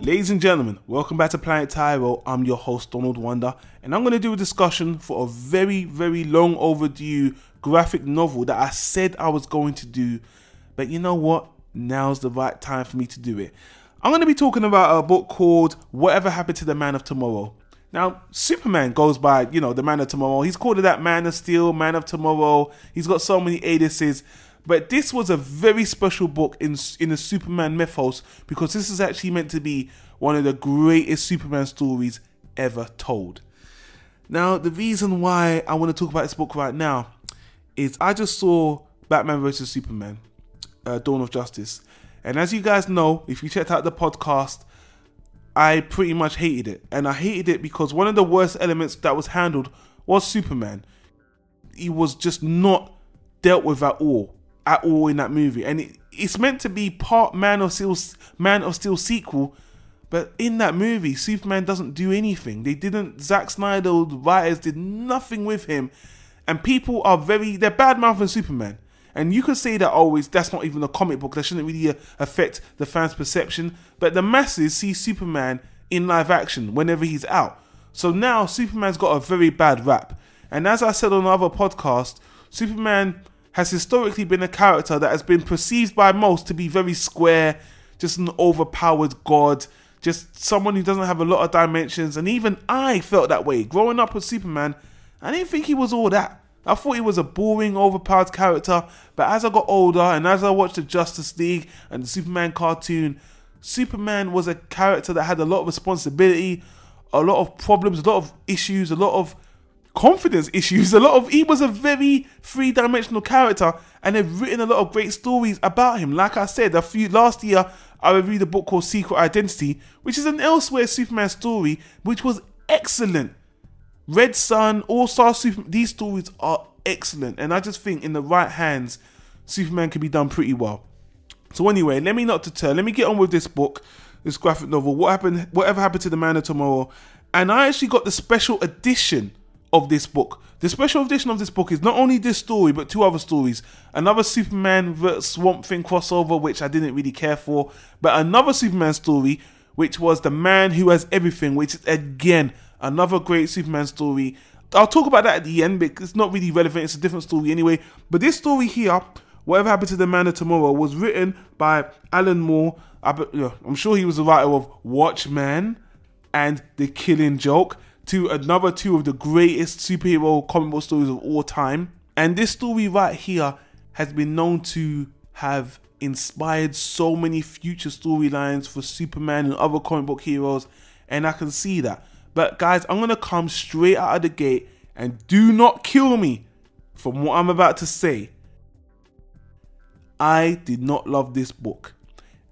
Ladies and gentlemen, welcome back to Planet Tyro. I'm your host, Donald Wunder, and I'm going to do a discussion for a very, very long overdue graphic novel that I said I was going to do, but you know what? Now's the right time for me to do it. I'm going to be talking about a book called Whatever Happened to the Man of Tomorrow. Now, Superman goes by, the Man of Tomorrow. He's called it that Man of Steel, Man of Tomorrow. He's got so many aliases. But this was a very special book in the Superman mythos because this is actually meant to be one of the greatest Superman stories ever told. Now, the reason why I want to talk about this book right now is I just saw Batman vs. Superman, Dawn of Justice. And as you guys know, if you checked out the podcast, I pretty much hated it. And I hated it because one of the worst elements that was handled was Superman. He was just not dealt with at all in that movie. And it's meant to be part Man of Steel sequel, but in that movie, Superman doesn't do anything. Zack Snyder, the writers, did nothing with him. And people are they're bad-mouthing Superman. And you could say that, that's not even a comic book. That shouldn't really affect the fans' perception. But the masses see Superman in live action whenever he's out. So now Superman's got a very bad rap. And as I said on another podcast, Superman has historically been a character that has been perceived by most to be very square, just an overpowered god, just someone who doesn't have a lot of dimensions. And even I felt that way. Growing up with Superman, I didn't think he was all that. I thought he was a boring, overpowered character. But as I got older and as I watched the Justice League and the Superman cartoon, Superman was a character that had a lot of responsibility, a lot of problems, a lot of issues, a lot of confidence issues, he was a very three-dimensional character, and they've written a lot of great stories about him. Like I said, last year I reviewed a book called Secret Identity, which is an elsewhere Superman story, which was excellent. Red Sun, All-Star Superman, these stories are excellent, and I just think in the right hands, Superman can be done pretty well. So anyway, let me get on with this book, this graphic novel, Whatever Happened to the Man of Tomorrow, and I actually got the special edition of this book. The special edition of this book is not only this story, but two other stories. Another Superman vs. Swamp Thing crossover, which I didn't really care for, but another Superman story, which was The Man Who Has Everything, which is, again, another great Superman story. I'll talk about that at the end, because it's not really relevant. It's a different story anyway. But this story here, Whatever Happened to the Man of Tomorrow, was written by Alan Moore. I'm sure he was the writer of Watchmen and The Killing Joke, another two of the greatest superhero comic book stories of all time. And this story right here has been known to have inspired so many future storylines for Superman and other comic book heroes, and I can see that. But guys, I'm going to come straight out of the gate, and do not kill me from what I'm about to say. I did not love this book,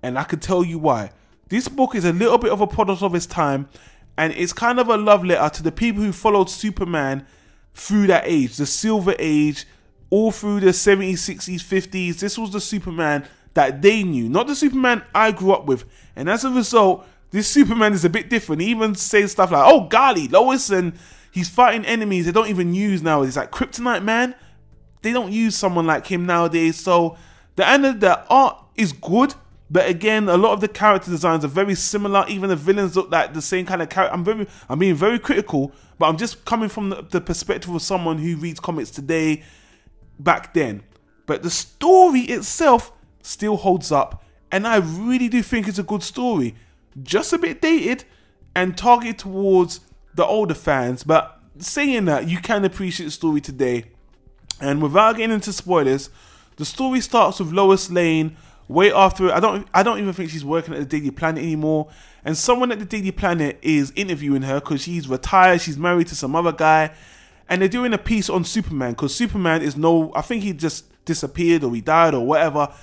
and I can tell you why. This book is a little bit of a product of its time, and it's kind of a love letter to the people who followed Superman through that age, the Silver Age, all through the 70s, 60s, 50s. This was the Superman that they knew, not the Superman I grew up with. And as a result, this Superman is a bit different. He even says stuff like, oh, golly, Lois, and he's fighting enemies they don't even use nowadays. Like Kryptonite Man, they don't use someone like him nowadays. So the art is good. But again, a lot of the character designs are very similar. Even the villains look like the same kind of character. I'm being very critical, but I'm just coming from the perspective of someone who reads comics today, back then. But the story itself still holds up, and I really do think it's a good story. Just a bit dated and targeted towards the older fans, but saying that, you can appreciate the story today. And without getting into spoilers, the story starts with Lois Lane way after, I don't even think she's working at the Daily Planet anymore, and someone at the Daily Planet is interviewing her because she's retired, she's married to some other guy, and they're doing a piece on Superman because Superman is I think he just disappeared or he died or whatever,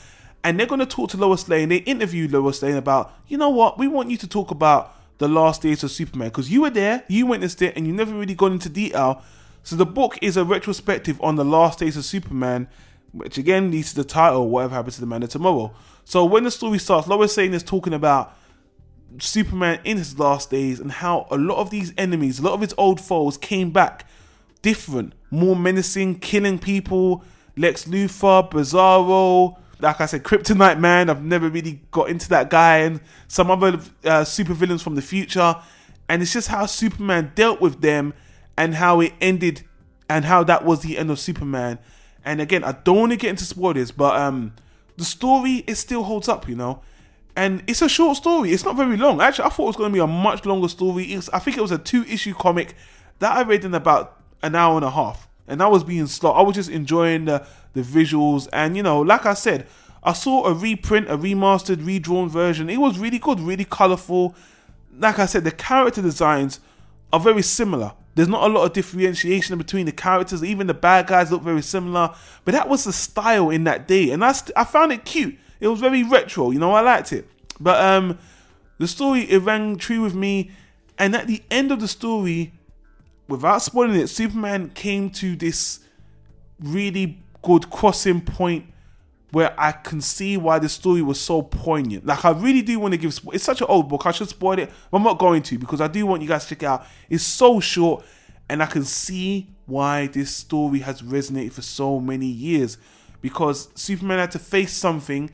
and they're going to talk to Lois Lane. They interview Lois Lane about, you know what, we want you to talk about the last days of Superman because you were there, you witnessed it, and you never really gone into detail. So the book is a retrospective on the last days of Superman, which again leads to the title, Whatever Happened to the Man of Tomorrow. So when the story starts, Lois Lane is talking about Superman in his last days and how a lot of these enemies, a lot of his old foes came back different, more menacing, killing people. Lex Luthor, Bizarro, like I said, Kryptonite Man. I've never really got into that guy, and some other supervillains from the future. And it's just how Superman dealt with them and how it ended and how that was the end of Superman. And again, I don't want to get into spoilers, but the story, it still holds up, you know. And it's a short story. It's not very long. Actually, I thought it was going to be a much longer story. I think it was a 2-issue comic that I read in about an hour and a half. And I was being slow. I was just enjoying the visuals. And, you know, like I said, I saw a reprint, a remastered, redrawn version. It was really good, really colourful. Like I said, the character designs are very similar. There's not a lot of differentiation between the characters. Even the bad guys look very similar. But that was the style in that day. And I found it cute. It was very retro, you know, I liked it. But the story, it rang true with me. And at the end of the story, without spoiling it, Superman came to this really good crossing point where I can see why the story was so poignant. Like, I really do want to give... It's such an old book, I should spoil it. I'm not going to, because I do want you guys to check it out. It's so short, and I can see why this story has resonated for so many years. Because Superman had to face something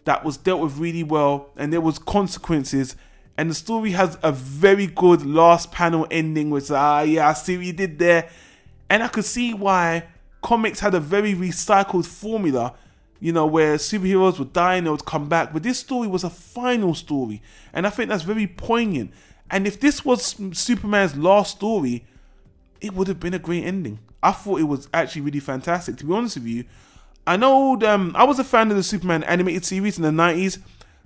that was dealt with really well, and there was consequences. And the story has a very good last panel ending, which yeah, I see what you did there. And I could see why comics had a very recycled formula, you know, where superheroes would die and they would come back. But this story was a final story. And I think that's very poignant. And if this was Superman's last story, it would have been a great ending. I thought it was actually really fantastic. To be honest with you, I know I was a fan of the Superman animated series in the 90s.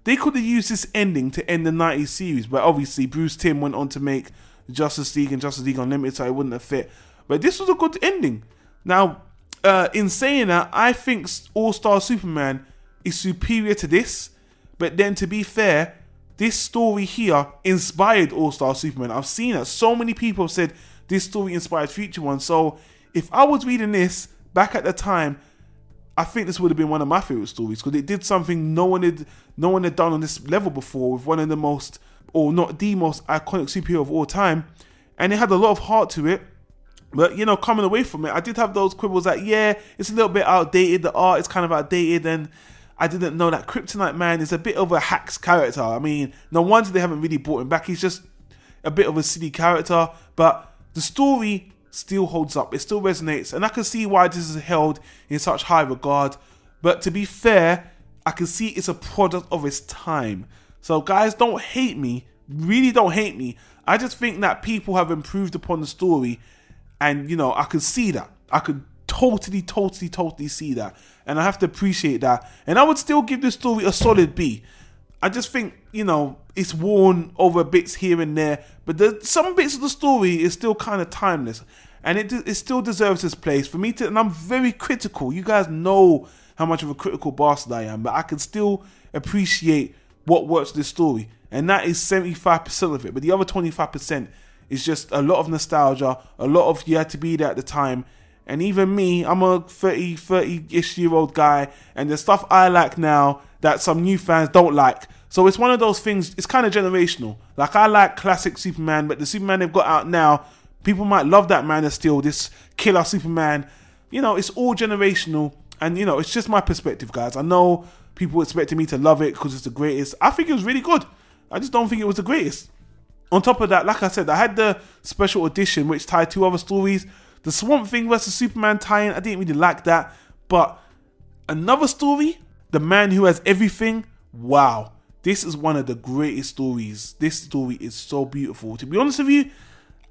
They could have used this ending to end the 90s series. But obviously, Bruce Timm went on to make Justice League and Justice League Unlimited, so it wouldn't have fit. But this was a good ending. Now, in saying that, I think All-Star Superman is superior to this. But then, to be fair, this story here inspired All-Star Superman. I've seen it. So many people have said this story inspired future ones. So if I was reading this back at the time, I think this would have been one of my favorite stories, because it did something no one had done on this level before, with one of the most, or not the most, iconic superhero of all time. And it had a lot of heart to it. But, you know, coming away from it, I did have those quibbles that, yeah, it's a little bit outdated. The art is kind of outdated. And I didn't know that Kryptonite Man is a bit of a hacks character. I mean, no wonder they haven't really brought him back. He's just a bit of a silly character. But the story still holds up. It still resonates. And I can see why this is held in such high regard. But to be fair, I can see it's a product of its time. So, guys, don't hate me. Really don't hate me. I just think that people have improved upon the story. And, you know, I could see that. I could totally see that. And I have to appreciate that. And I would still give this story a solid B. I just think, you know, it's worn over bits here and there. But some bits of the story is still kind of timeless. And it still deserves its place. For me to, and I'm very critical. You guys know how much of a critical bastard I am. But I can still appreciate what works with this story. And that is 75% of it. But the other 25%... it's just a lot of nostalgia, a lot of you had to be there at the time. And even me, I'm a 30-ish year old guy, and there's stuff I like now that some new fans don't like. So it's one of those things, it's kind of generational. Like, I like classic Superman, but the Superman they've got out now, people might love that Man of Steel, this killer Superman. You know, it's all generational, and, you know, it's just my perspective, guys. I know people expected me to love it because it's the greatest. I think it was really good. I just don't think it was the greatest. On top of that, like I said, I had the special edition which tied 2 other stories. The Swamp Thing versus Superman tie-in, I didn't really like that. But another story, The Man Who Has Everything, wow. This is one of the greatest stories. This story is so beautiful. To be honest with you,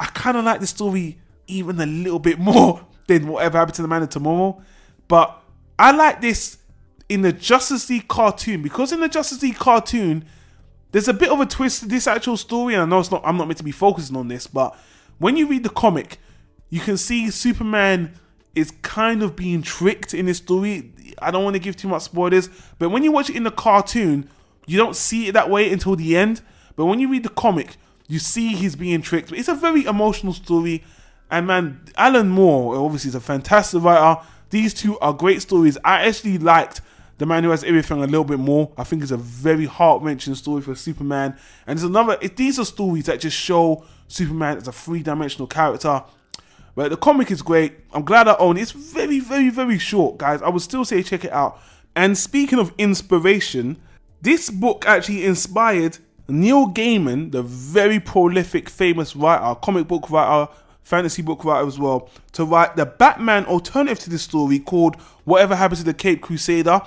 I kind of like this story even a little bit more than Whatever Happened to the Man of Tomorrow. But I like this in the Justice League cartoon, because in the Justice League cartoon, there's a bit of a twist to this actual story, and I know I'm not meant to be focusing on this, but when you read the comic, you can see Superman is kind of being tricked in this story. I don't want to give too much spoilers, but when you watch it in the cartoon, you don't see it that way until the end. But when you read the comic, you see he's being tricked. It's a very emotional story, and man, Alan Moore obviously is a fantastic writer. These 2 are great stories. I actually liked The Man Who Has Everything a little bit more. I think it's a very heart-wrenching story for Superman. And these are stories that just show Superman as a 3-dimensional character. But the comic is great. I'm glad I own it. It's very, very, very short, guys. I would still say check it out. And speaking of inspiration, this book actually inspired Neil Gaiman, the very prolific, famous writer, comic book writer, fantasy book writer as well, to write the Batman alternative to this story called Whatever Happens to the Caped Crusader,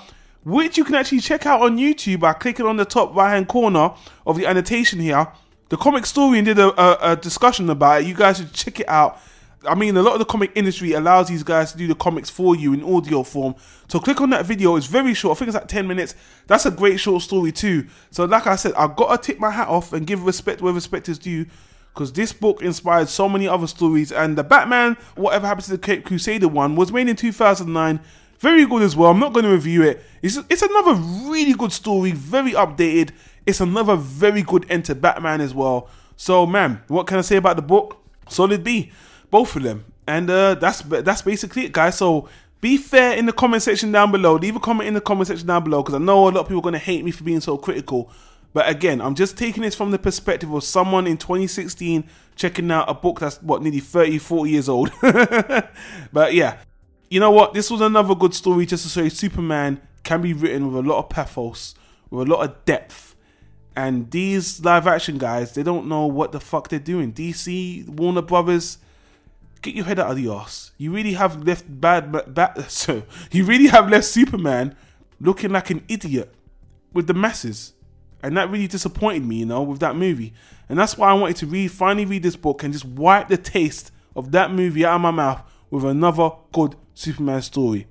which you can actually check out on YouTube by clicking on the top right hand corner of the annotation here. The Comic Historian did a discussion about it. You guys should check it out. I mean, a lot of the comic industry allows these guys to do the comics for you in audio form. So click on that video. It's very short. I think it's like 10 minutes. That's a great short story too. So like I said, I've got to tip my hat off and give respect where respect is due, because this book inspired so many other stories. And the Batman, Whatever Happens to the Caped Crusader one, was made in 2009. Very good as well. I'm not going to review it. It's another really good story, very updated. It's another very good Enter Batman as well. So man, what can I say about the book? Solid B. Both of them. And that's basically it, guys. So be fair in the comment section down below. Leave a comment in the comment section down below, because I know a lot of people are going to hate me for being so critical. But again, I'm just taking this from the perspective of someone in 2016 checking out a book that's, what, nearly 30, 40 years old. But yeah, you know what? This was another good story just to show you Superman can be written with a lot of pathos, with a lot of depth. And these live action guys, they don't know what the fuck they're doing. DC, Warner Brothers, get your head out of the arse. You really have left you really have left Superman looking like an idiot with the masses. And that really disappointed me, you know, with that movie. And that's why I wanted to finally read this book and just wipe the taste of that movie out of my mouth with another good Superman story.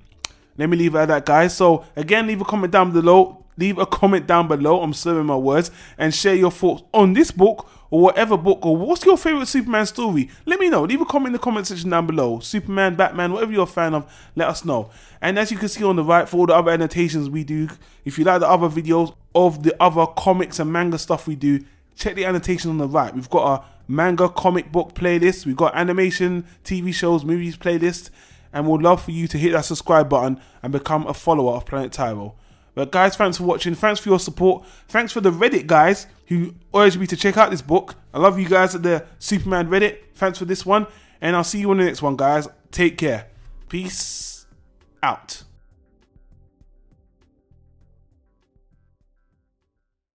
Let me leave it at that, guys. So again, leave a comment down below. I'm slurring my words, and share your thoughts on this book or whatever book, or what's your favorite Superman story. Let me know. Leave a comment in the comment section down below. Superman, Batman, whatever you're a fan of, let us know. And as you can see on the right, for all the other annotations we do, if you like the other videos of the other comics and manga stuff we do, check the annotation on the right. We've got a manga comic book playlist. We've got animation, TV shows, movies playlist. And we'd love for you to hit that subscribe button and become a follower of Planet Tyro. But guys, thanks for watching. Thanks for your support. Thanks for the Reddit guys who urged me to check out this book. I love you guys at the Superman Reddit. Thanks for this one. And I'll see you on the next one, guys. Take care. Peace out.